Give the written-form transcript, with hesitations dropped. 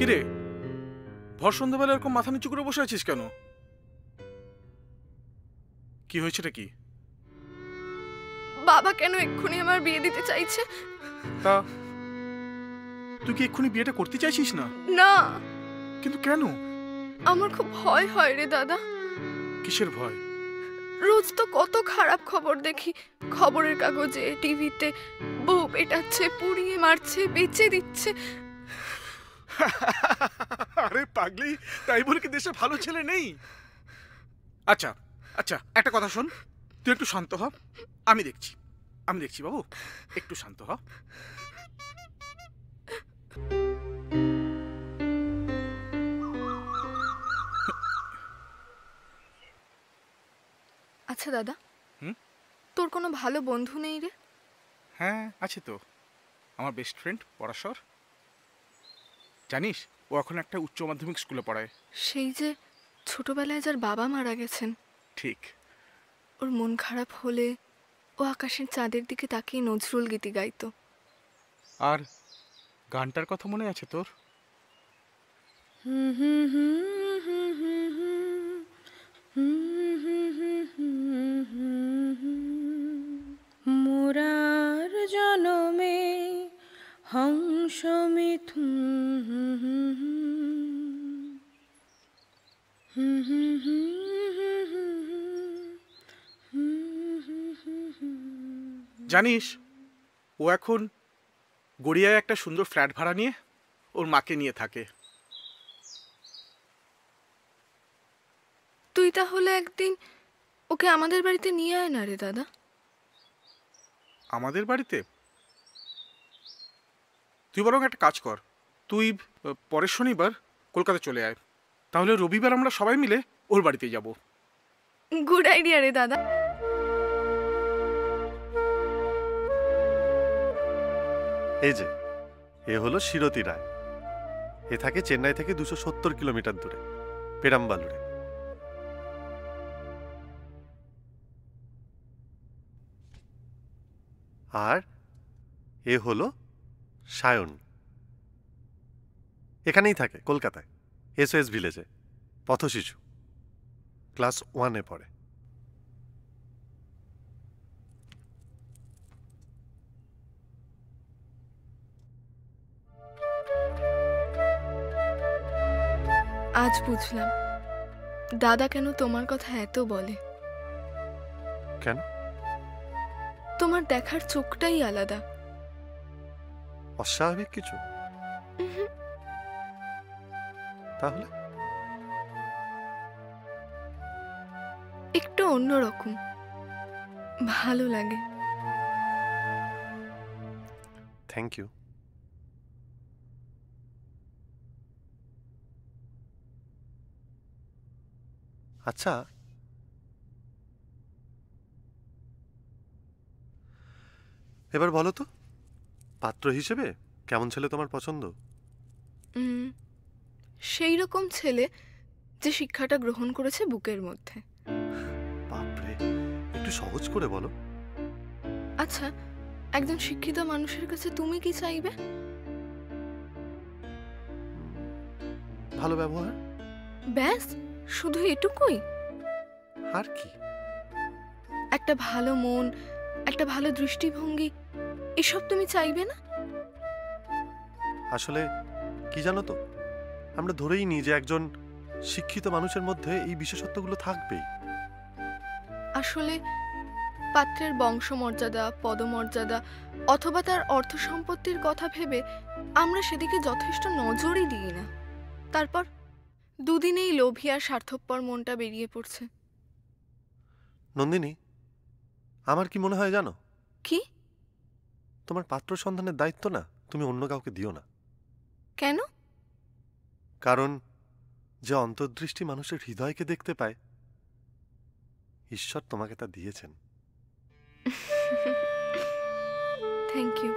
কিরে, ভর সন্ধ্যাবেলা এরকম মাথা নিচু করে বসে আছিস কেন? কি হয়েছেটা কি? বাবা কেন এক্ষুনি আমার বিয়ে দিতে চাইছে? তা তুই কি এক্ষুনি বিয়েটা করতে চাইছিস না? না, কিন্তু কেন? আমার খুব ভয় হয় রে দাদা। কিসের ভয়? রোজ তো কত খারাপ খবর দেখি, খবরের কাগজে, টিভিতে। বউ পেটাচ্ছে, পুড়িয়ে মারছে, বেচে দিচ্ছে। আরে পাগলি, তাই বলে কি দেশে ভালো ছেলে নেই? আচ্ছা আচ্ছা, একটা কথা শোন, তুই একটু শান্ত হ। আমি দেখছি বাবু, একটু শান্ত হ। আচ্ছা দাদা, হুম? তোর কোনো ভালো বন্ধু নেই রে? হ্যাঁ আছে তো, আমার বেস্ট ফ্রেন্ড পরাশর। জানিস, ও এখন একটা উচ্চ মাধ্যমিক স্কুলে পড়ায়। সেই যে ছোটবেলায় যার বাবা মারা গেছেন। ঠিক। ওর মন খারাপ হলে ও আকাশের চাঁদের দিকে তাকিয়ে নজরুল গীতি গাইতো। আর গানটার কথা মনে আছে তোর? মোরার জনমে হংস মিথুন জানিস, ও এখন গড়িয়ায় একটা সুন্দর ফ্ল্যাট ভাড়া নিয়ে ওর মাকে নিয়ে থাকে। তুই তাহলে একদিন ওকে আমাদের বাড়িতে নিয়ে আয় না রে দাদা। আমাদের বাড়িতে? তুই বরং একটা কাজ কর, তুই পরের শনিবার কলকাতা চলে আয়, তাহলে রবিবার আমরা সবাই মিলে ওর বাড়িতে যাব। গুড আইডিয়া রে দাদা। এই যে, এ হলো শিরতি রায়। এ থাকে চেন্নাই থেকে 270 কিলোমিটার দূরে, পেরাম্বালুরে। আর এ হলো সায়ন, এখানেই থাকে কলকাতায়, SOS ভিলেজে, পথশিশু, ক্লাস 1-এ পড়ে। আজ বুঝলাম দাদা কেন তোমার কথা এত বলে। কেন? তোমার দেখার চোখটাই আলাদা। অস্বাভাবিক কিছু? তাহলে? একটু অন্যরকম, ভালো লাগে। Thank you. আচ্ছা, এবার বলো তো, পাত্র হিসেবে কেমন ছেলে তোমার পছন্দ? সেই রকম ছেলে যে শিক্ষাটা গ্রহণ করেছে বুকের মধ্যে। বাপরে, একটু সহজ করে বলো। আচ্ছা, একজন শিক্ষিত মানুষের কাছে তুমি কি চাইবে? ভালো ব্যবহার। ব্যাস, শুধু এটুকুই? আর কি? একটা ভালো মন, একটা ভালো দৃষ্টিভঙ্গি, এসব তুমি চাইবে না? আসলে কি জানো তো, আমরা ধরেই নিই যে একজন শিক্ষিত মানুষের মধ্যে এই বিশেষত্বগুলো থাকবেই। আসলে পাত্রের বংশমর্যাদা, পদমর্যাদা অথবা তার অর্থ সম্পত্তির কথা ভেবে আমরা সেদিকে যথেষ্ট নজরই দিই না। তারপর দুদিনেই লোভী আর স্বার্থপর মনটা বেরিয়ে পড়ছে। নন্দিনী, আমার কি মনে হয় জানো? কি? তোমার পাত্র সন্ধানের দায়িত্ব না তুমি অন্য কাউকে দিও না। কেন? কারণ যে অন্তর্দৃষ্টি মানুষের হৃদয়কে দেখতে পায়, ঈশ্বর তোমাকে তা দিয়েছেন। Thank you.